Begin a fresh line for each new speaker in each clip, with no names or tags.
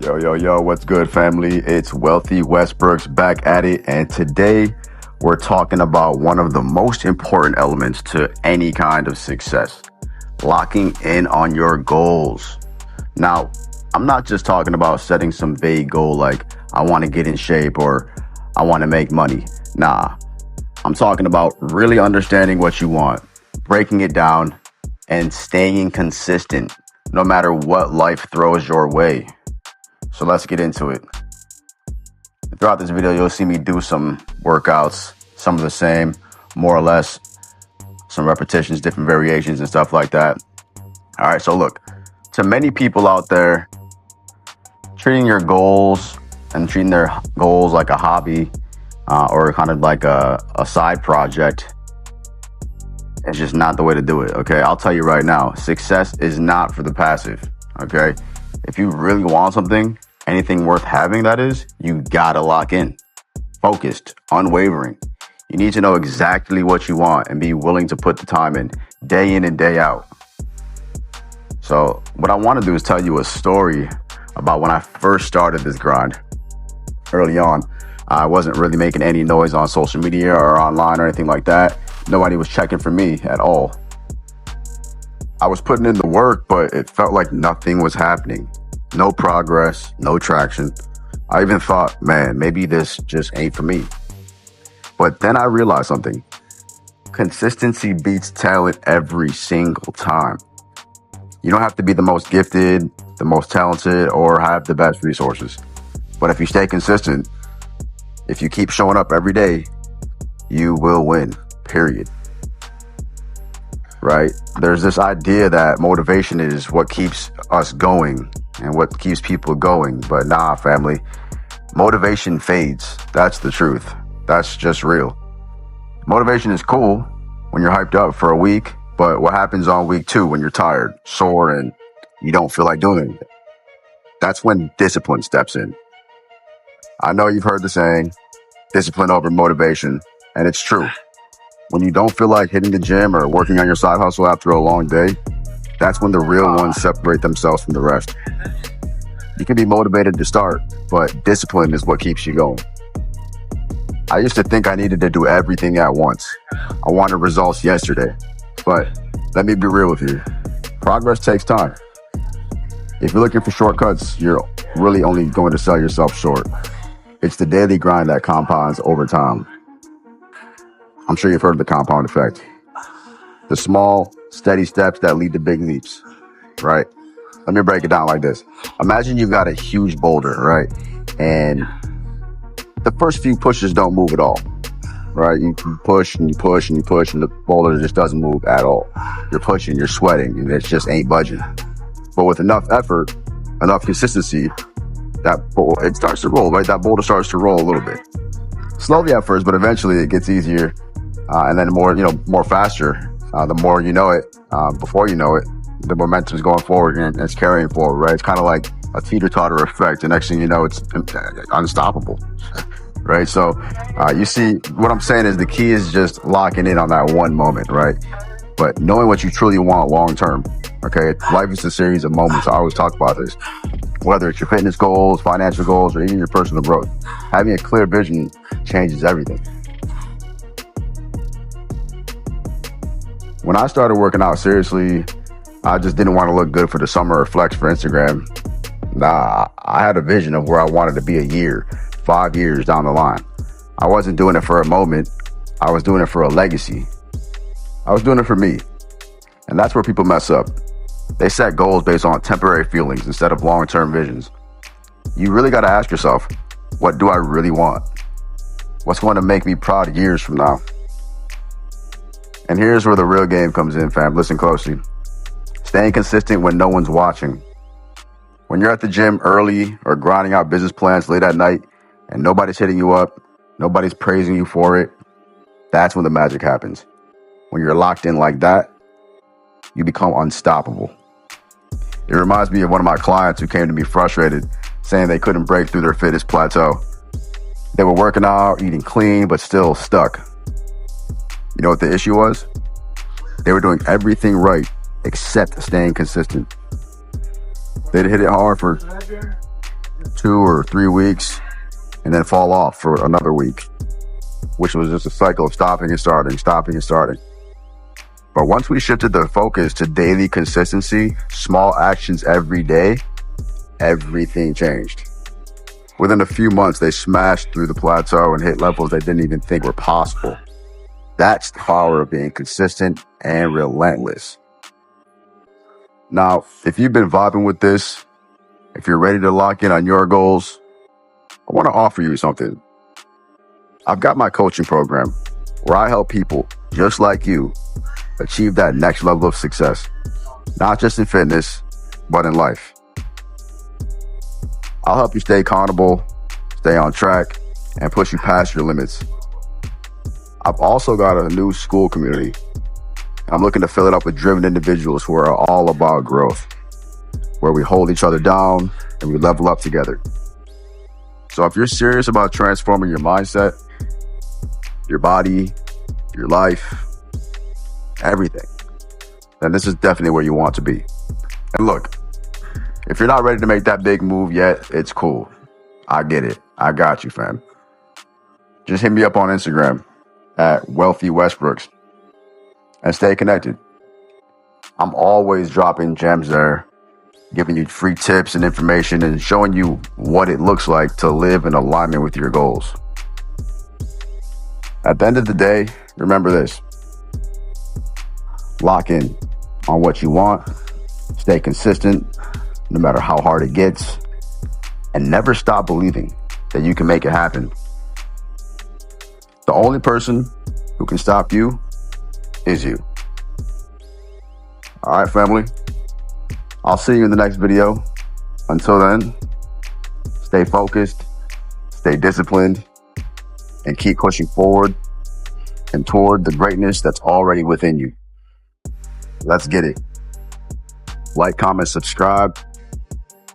Yo, what's good, family? It's Wealthy Westbrook's back at it, and today we're talking about one of the most important elements to any kind of success: locking in on your goals. Now, I'm not just talking about setting some vague goal like I want to get in shape or I want to make money. Nah, I'm talking about really understanding what you want, breaking it down, and staying consistent no matter what life throws your way. So let's get into it. Throughout this video, you'll see me do some workouts, some of the same, more or less, some repetitions, different variations and stuff like that. All right, so look, to many people out there, treating your goals and treating their goals like a hobby or kind of like a side project is just not the way to do it, okay? I'll tell you right now, success is not for the passive, okay? If you really want something, anything worth having, that is, you gotta lock in. Focused, unwavering. You need to know exactly what you want and be willing to put the time in and day out. So what I want to do is tell you a story about when I first started this grind. Early on, I wasn't really making any noise on social media or online or anything like that. Nobody was checking for me at all. I was putting in the work, but it felt like nothing was happening. No progress, no traction. I even thought, man, maybe this just ain't for me. But then I realized something. Consistency beats talent every single time. You don't have to be the most gifted, the most talented, or have the best resources. But if you stay consistent, if you keep showing up every day, you will win, period. Right? There's this idea that motivation is what keeps us going and what keeps people going. But nah, family, motivation fades. That's the truth. That's just real. Motivation is cool when you're hyped up for a week, but what happens on week 2 when you're tired, sore, and you don't feel like doing anything? That's when discipline steps in. I know you've heard the saying, discipline over motivation, and it's true. When you don't feel like hitting the gym or working on your side hustle after a long day, that's when the real ones separate themselves from the rest. You can be motivated to start, but discipline is what keeps you going. I used to think I needed to do everything at once. I wanted results yesterday, but let me be real with you. Progress takes time. If you're looking for shortcuts, you're really only going to sell yourself short. It's the daily grind that compounds over time. I'm sure you've heard of the compound effect. The small, steady steps that lead to big leaps, right? Let me break it down like this. Imagine you've got a huge boulder, right? And the first few pushes don't move at all, right? You push and you push and you push and the boulder just doesn't move at all. You're pushing, you're sweating, and it just ain't budging. But with enough effort, enough consistency, it starts to roll, right? That boulder starts to roll a little bit. Slowly at first, but eventually it gets easier. And then more faster. The more you know it, before you know it, the momentum is going forward and it's carrying forward, right? It's kind of like a teeter-totter effect. The next thing you know, it's unstoppable, right? So you see, what I'm saying is the key is just locking in on that one moment, right? But knowing what you truly want long-term, okay? Life is a series of moments. I always talk about this. Whether it's your fitness goals, financial goals, or even your personal growth, having a clear vision changes everything. When I started working out seriously, I just didn't want to look good for the summer or flex for Instagram. Nah, I had a vision of where I wanted to be a year, 5 years down the line. I wasn't doing it for a moment. I was doing it for a legacy. I was doing it for me. And that's where people mess up. They set goals based on temporary feelings instead of long-term visions. You really got to ask yourself, what do I really want? What's going to make me proud years from now? And here's where the real game comes in, fam. Listen closely. Staying consistent when no one's watching. When you're at the gym early or grinding out business plans late at night and nobody's hitting you up, nobody's praising you for it, that's when the magic happens. When you're locked in like that, you become unstoppable. It reminds me of one of my clients who came to me frustrated, saying they couldn't break through their fitness plateau. They were working out, eating clean, but still stuck. You know what the issue was? They were doing everything right except staying consistent. They'd hit it hard for 2 or 3 weeks and then fall off for another week, which was just a cycle of stopping and starting, stopping and starting. But once we shifted the focus to daily consistency, small actions every day, everything changed. Within a few months, they smashed through the plateau and hit levels they didn't even think were possible. That's the power of being consistent and relentless. Now, if you've been vibing with this, if you're ready to lock in on your goals, I want to offer you something. I've got my coaching program where I help people just like you achieve that next level of success, not just in fitness, but in life. I'll help you stay accountable, stay on track, and push you past your limits. I've also got a new school community. I'm looking to fill it up with driven individuals who are all about growth, where we hold each other down and we level up together. So if you're serious about transforming your mindset, your body, your life, everything, then this is definitely where you want to be. And look, if you're not ready to make that big move yet, it's cool. I get it. I got you, fam. Just hit me up on Instagram at Wealthy Westbrooks and stay connected. I'm always dropping gems there, giving you free tips and information and showing you what it looks like to live in alignment with your goals. At the end of the day, remember this. Lock in on what you want, stay consistent, no matter how hard it gets, and never stop believing that you can make it happen. The only person who can stop you is you. All right, family. I'll see you in the next video. Until then, stay focused, stay disciplined, and keep pushing forward and toward the greatness that's already within you. Let's get it. Like, comment, subscribe.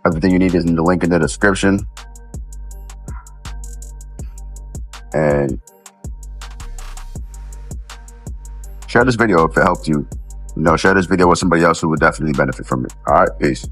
Everything you need is in the link in the description. And share this video if it helped you. Share this video with somebody else who would definitely benefit from it. All right, peace.